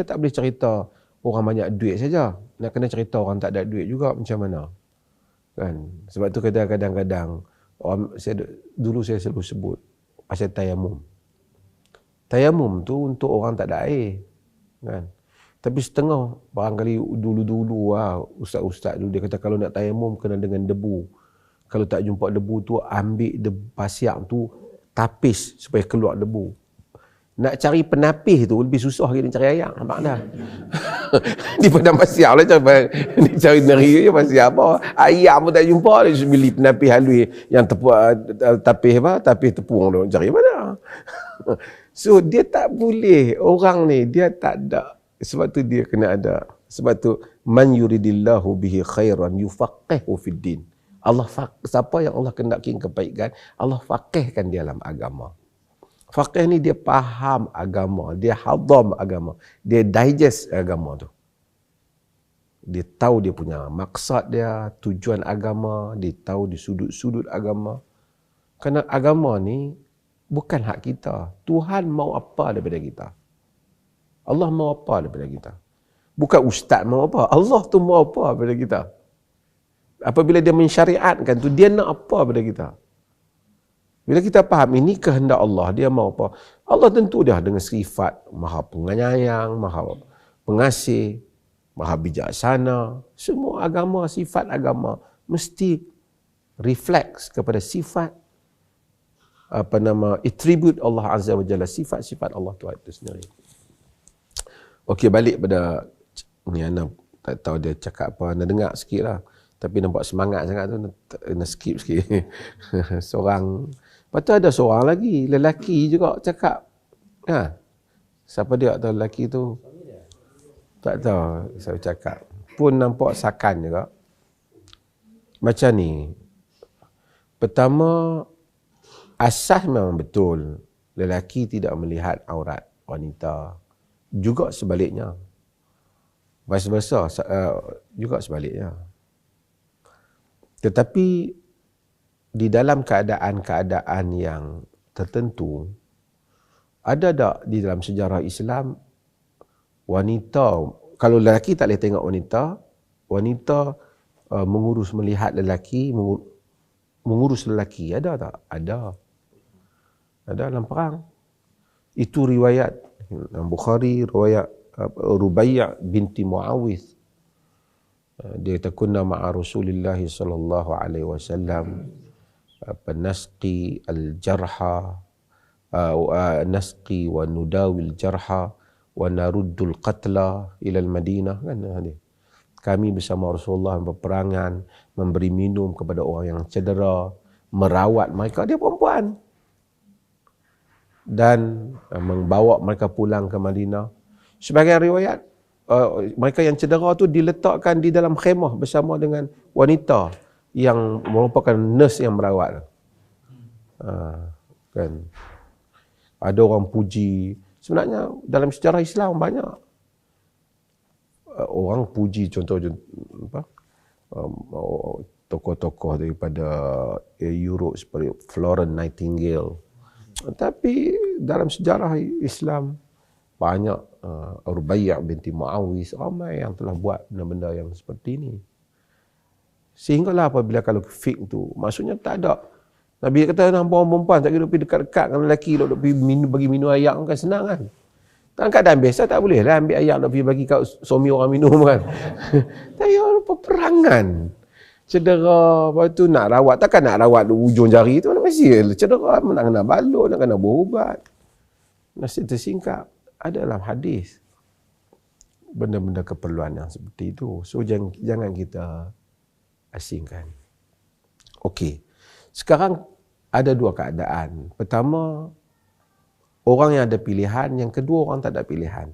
tak boleh cerita orang banyak duit saja. Nak kena cerita orang tak ada duit juga macam mana. Kan? Sebab tu kadang-kadang dulu saya selalu sebut pasal tayamum. Tayamum tu untuk orang tak ada air. Kan? Tapi setengah, barangkali dulu ustaz-ustaz dulu dia kata kalau nak tayamum kena dengan debu. Kalau tak jumpa debu tu ambil pasir tu tapis supaya keluar debu. Nak cari penapis tu lebih susah lagi cari air. Nampak dah? Di padang pasir lah cari neri je pasir apa. Air pun tak jumpa. Dia beli penapis halus yang tapis tepung tu. Cari mana? So dia tak boleh. Orang ni dia tak ada. Sebab tu dia kena ada. Sebab tu man yuridillahu bihi khairan yufaqihu fid din. Siapa yang Allah kendaki kebaikan, Allah faqihkan dia dalam agama. Faqih ni dia faham agama, dia hadam agama, dia digest agama tu. Dia tahu dia punya maksud dia, tujuan agama, dia tahu di sudut-sudut agama. Kerana agama ni bukan hak kita. Tuhan mau apa daripada kita. Allah mau apa daripada kita. Bukan ustaz mau apa. Allah tu mau apa daripada kita. Apabila dia mensyariatkan tu, dia nak apa daripada kita. Bila kita faham ini kehendak Allah, dia mau apa. Allah tentu dia dengan sifat maha penyayang, maha pengasih, maha bijaksana. Semua agama, sifat agama mesti refleks kepada sifat attribute Allah Azza wa Jalla, sifat-sifat Allah Tuhan itu sendiri. Okey, balik pada ni, Ana tak tahu dia cakap apa, Ana dengar sikit lah. Tapi nampak semangat sangat tu, Ana skip sikit. Seorang, lepas tu ada seorang lagi, lelaki juga cakap. Ha, siapa dia tahu lelaki tu? Tak tahu, saya cakap. Pun nampak sakan juga. Macam ni. Pertama, asas memang betul. Lelaki tidak melihat aurat wanita. Juga sebaliknya. Vice versa, juga sebaliknya. Tetapi di dalam keadaan-keadaan yang tertentu, ada tak di dalam sejarah Islam wanita, kalau lelaki tak boleh tengok wanita, wanita mengurus, melihat lelaki, mengurus lelaki, ada tak? Ada. Ada dalam perang. Itu riwayat Bukhari, riwayat Rubai' binti Muawidh. Dia kata kunna ma'a Rasulillah sallallahu alaihi wasallam nasqi al-jarha nasqi wa nudawil jarha wa naruddul qatla ila al-Madinah, kan hadis. Kami bersama Rasulullah berperangan, memberi minum kepada orang yang cedera, merawat mereka, dia perempuan, dan membawa mereka pulang ke Madinah. Sebagai riwayat, mereka yang cedera tu diletakkan di dalam khemah bersama dengan wanita yang merupakan nurse yang merawat. Kan. Ada orang puji. Sebenarnya dalam sejarah Islam banyak orang puji, contoh apa, tokoh-tokoh daripada Europe seperti Florence Nightingale. Tapi dalam sejarah Islam banyak Rubai' binti Muawidh, ramai yang telah buat benda-benda yang seperti ini. Sehinggalah apabila kalau fik tu, maksudnya tak ada. Nabi kata nampak orang perempuan tak kira pergi dekat-dekat dengan lelaki, dok pergi bagi minum air kan senang kan. Dalam keadaan biasa tak boleh lah ambil air nak pergi bagi kat suami orang minum kan. Tapi orang peperangan. Cedera, lepas tu nak rawat, takkan nak rawat ujung jari tu, mesti cedera, nak kena balut, nak kena berubat. Nasihat tersingkap. Ada dalam hadis benda-benda keperluan yang seperti itu. So jangan kita asingkan. Okey. Sekarang ada dua keadaan. Pertama, orang yang ada pilihan, yang kedua orang tak ada pilihan.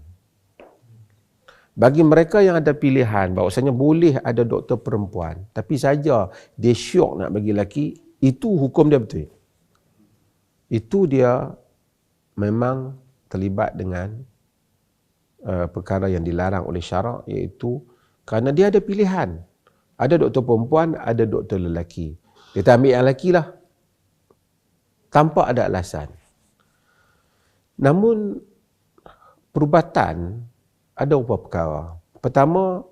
Bagi mereka yang ada pilihan, bahawasanya boleh ada doktor perempuan, tapi saja dia syok nak bagi lelaki, itu hukum dia betul. Itu dia memang terlibat dengan perkara yang dilarang oleh syarak, iaitu kerana dia ada pilihan. Ada doktor perempuan, ada doktor lelaki. Dia tak ambil yang lelaki lah, tanpa ada alasan. Namun perubatan ada beberapa perkara. Pertama,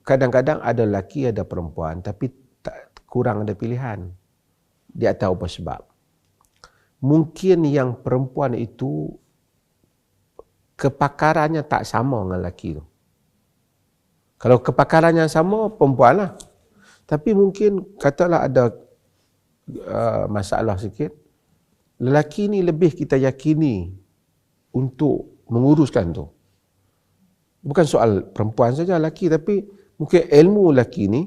kadang-kadang ada lelaki, ada perempuan, tapi kurang ada pilihan. Dia tahu apa sebab. Mungkin yang perempuan itu kepakarannya tak sama dengan lelaki tu. Kalau kepakarannya sama, perempuan lah. Tapi mungkin katalah ada masalah sikit, lelaki ni lebih kita yakini untuk menguruskan tu. Bukan soal perempuan saja, lelaki, tapi mungkin ilmu lelaki ni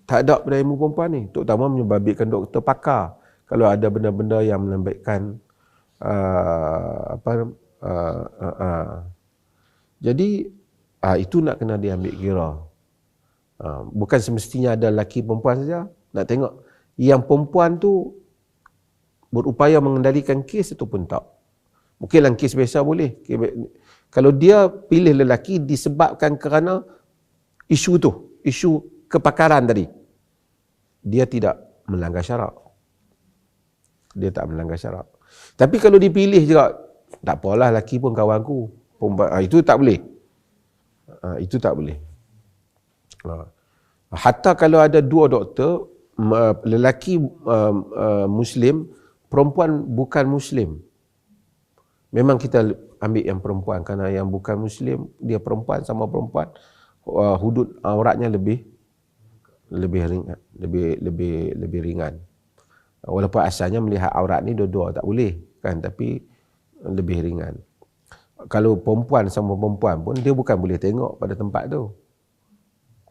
tak ada pada ilmu perempuan ni. Terutama menyebabkan doktor pakar. Kalau ada benda-benda yang melembabkan jadi itu nak kena diambil kira. Bukan semestinya ada lelaki perempuan saja. Nak tengok yang perempuan tu berupaya mengendalikan kes itu pun tak. Mungkin dalam kes biasa boleh. Kalau dia pilih lelaki disebabkan kerana isu tu, isu kepakaran tadi, dia tidak melanggar syarak. Dia tak melanggar syarak. Tapi kalau dipilih juga, tak apalah, lelaki pun kawanku. Itu tak boleh. Itu tak boleh. Hatta kalau ada dua doktor, lelaki Muslim, perempuan bukan Muslim, memang kita ambil yang perempuan, kerana yang bukan Muslim, dia perempuan sama perempuan, hudud auratnya lebih ringan, lebih ringan. Walaupun asalnya melihat aurat ni dua-dua tak boleh kan, tapi lebih ringan. Kalau perempuan sama perempuan pun, dia bukan boleh tengok pada tempat tu.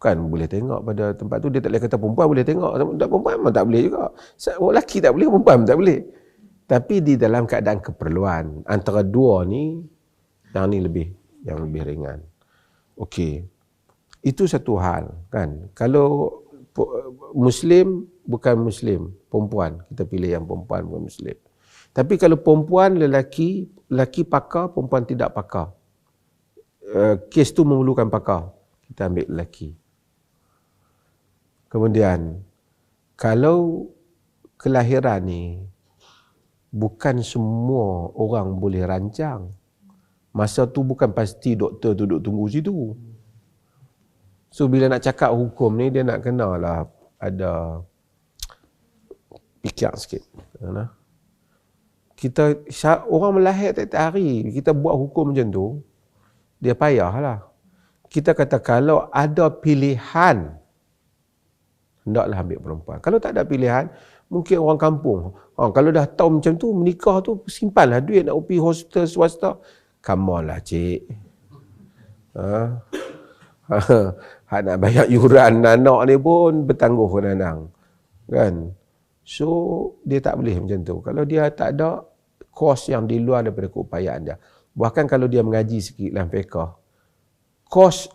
Kan boleh tengok pada tempat tu, dia tak boleh kata perempuan boleh tengok, tak, perempuan memang tak boleh juga. Lelaki tak boleh, perempuan tak boleh. Tapi di dalam keadaan keperluan, antara dua ni, yang lebih ringan. Okey. Itu satu hal kan. Kalau Muslim bukan Muslim, perempuan, kita pilih yang perempuan bukan Muslim. Tapi kalau perempuan, lelaki pakar, perempuan tidak pakar, kes tu memerlukan pakar, kita ambil lelaki. Kemudian, kalau kelahiran ni bukan semua orang boleh rancang, masa tu bukan pasti doktor duduk tunggu situ. So bila nak cakap hukum ni, dia nak kenalah ada fikir sikit. Orang melahir tiap-tiap hari, kita buat hukum macam tu, dia payahlah. Kita kata kalau ada pilihan, hendaklah ambil perempuan. Kalau tak ada pilihan, mungkin orang kampung, kalau dah tahu macam tu, menikah tu simpanlah duit nak pergi hospital swasta. Come on lah cik. Nak bayar yuran anak ni pun bertangguh nanang. Kan? So, dia tak boleh macam tu. Kalau dia tak ada kos yang di luar daripada keupayaan dia. Bahkan kalau dia mengaji sikit dalam fiqh, kos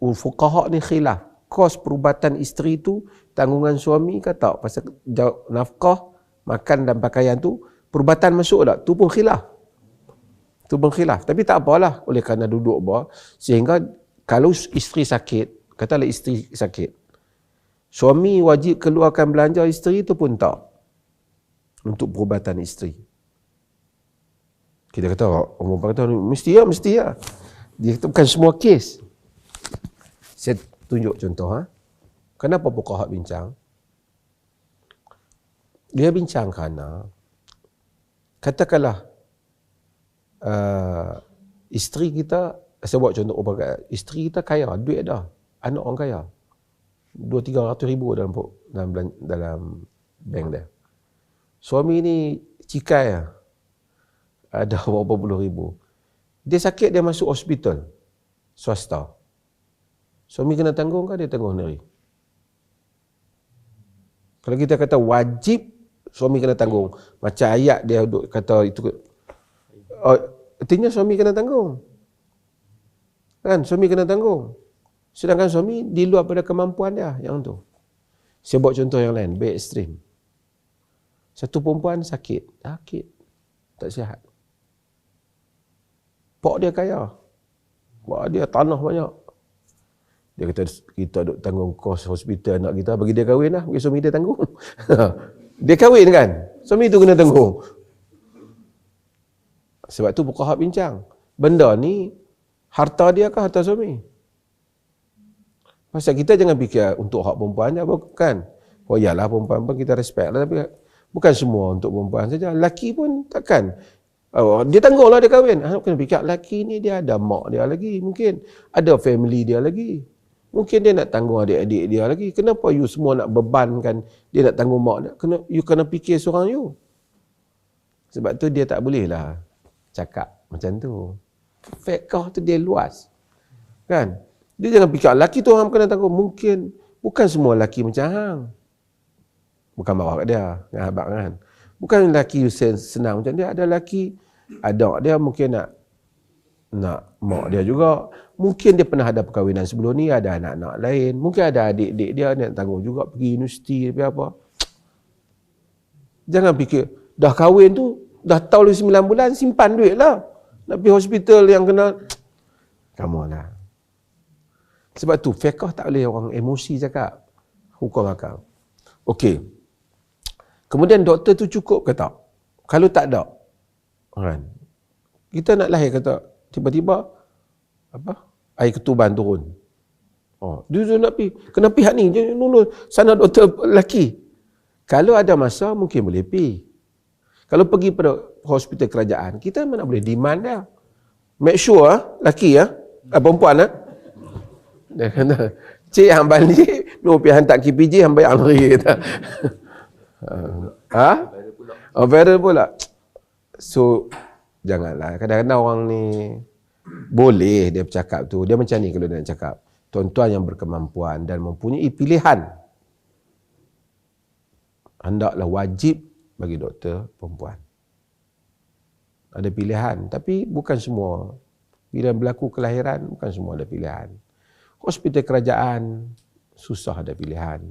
fuqaha ni khilaf. Kos perubatan isteri tu tanggungan suami ke tak? Pasal nafkah, makan dan pakaian tu, perubatan masuk tak? Tu pun khilaf. Tapi tak apalah, oleh kerana duduk bawah, sehingga kalau isteri sakit, katalah isteri sakit, suami wajib keluarkan belanja isteri tu pun tak, untuk perubatan isteri. Kita kata, orang kata, mesti ya. Dia kata bukan semua kes. Saya tunjuk contoh. Kenapa fuqaha bincang? Dia bincang kerana, katakanlah, isteri kita, saya buat contoh, isteri kita kaya, duit dah, anak orang kaya, 200-300 ribu dalam bank dia. Suami ni cikai, ada berapa puluh ribu. Dia sakit, dia masuk hospital swasta. Suami kena tanggung ke dia tanggung sendiri? Kalau kita kata wajib suami kena tanggung, macam ayat dia kata itu, artinya suami kena tanggung. Kan, suami kena tanggung. Sedangkan suami di luar pada kemampuan dia yang tu. Saya buat contoh yang lain, lebih ekstrim. Satu perempuan sakit, tak sihat. Pak dia kaya, pak dia tanah banyak. Dia kata, kita duk tanggung kos hospital anak kita, bagi dia kahwin lah, bagi suami dia tanggung. Dia kahwin kan, suami tu kena tanggung. Sebab tu fuqaha bincang, benda ni harta dia ke harta suami? Pasal kita jangan fikir untuk hak perempuan je, bukan. Oh iyalah, perempuan pun kita respect lah, tapi bukan semua untuk perempuan saja. Lelaki pun takkan. Dia tanggung lah dia kahwin. Kena fikir, lelaki ni dia ada mak dia lagi, mungkin ada family dia lagi. Mungkin dia nak tanggung adik-adik dia lagi. Kenapa you semua nak bebankan dia nak tanggung mak dia? You kena fikir seorang you. Sebab tu dia tak boleh lah cakap macam tu. Fiqh tu dia luas. Kan? Dia jangan fikir lelaki tu orang kena tanggung. Mungkin bukan semua lelaki macam hang. Bukan bawa kat dia, dengan abang kan. Bukan lelaki senang macam dia. Ada lelaki, ada dia mungkin nak mak dia juga. Mungkin dia pernah ada perkahwinan sebelum ni, ada anak-anak lain. Mungkin ada adik-adik dia nak tanggung juga, pergi universiti, pergi apa. Jangan fikir, dah kahwin tu, dah tahun 9 bulan, simpan duit lah. Nak pergi hospital yang kena, come on lah. Sebab tu fiqh tak boleh orang emosi cakap. Hukum akal. Okey. Kemudian doktor tu cukup ke tak? Kalau tak ada, kan? Kita nak lahir kata tiba-tiba air ketuban turun. Dia nak pergi. Kena pihak ni. Sana doktor lelaki. Kalau ada masa mungkin boleh pergi. Kalau pergi pada hospital kerajaan, kita mana boleh demand dia. Make sure lelaki perempuan dia kata, cik hang balik, pergi hantar KPJ hang bayar lagi kata. Viral pula. So janganlah. Kadang-kadang orang ni boleh dia bercakap tu. Dia macam ni kalau dia nak cakap. Tuan-tuan yang berkemampuan dan mempunyai pilihan, hendaklah wajib bagi doktor perempuan. Ada pilihan, tapi bukan semua. Bila berlaku kelahiran, bukan semua ada pilihan. Hospital kerajaan, susah ada pilihan.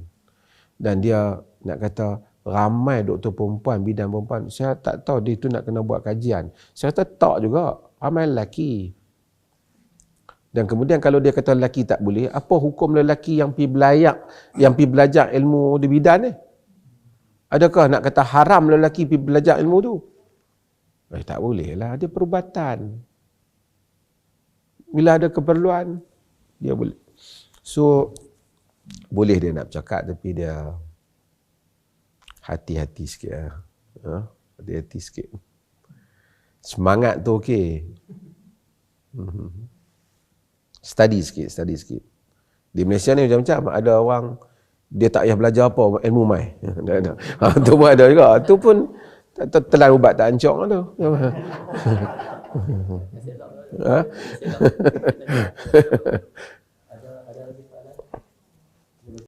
Dan dia nak kata, ramai doktor perempuan, bidan perempuan. Saya tak tahu dia tu nak kena buat kajian. Saya kata tak juga, ramai lelaki. Dan kemudian kalau dia kata lelaki tak boleh, apa hukum lelaki yang pergi belajar ilmu di bidan ni? Adakah nak kata haram lelaki pergi belajar ilmu tu? Tak boleh lah, dia perubatan. Bila ada keperluan, dia boleh. So, boleh dia nak bercakap, tapi dia hati-hati sikit lah. Hati-hati sikit. Semangat tu okey. Study sikit. Di Malaysia ni macam-macam. Ada orang, dia tak payah belajar apa, ilmu mai. Tu pun ada juga. Tu pun telan ubat tak ancok tu.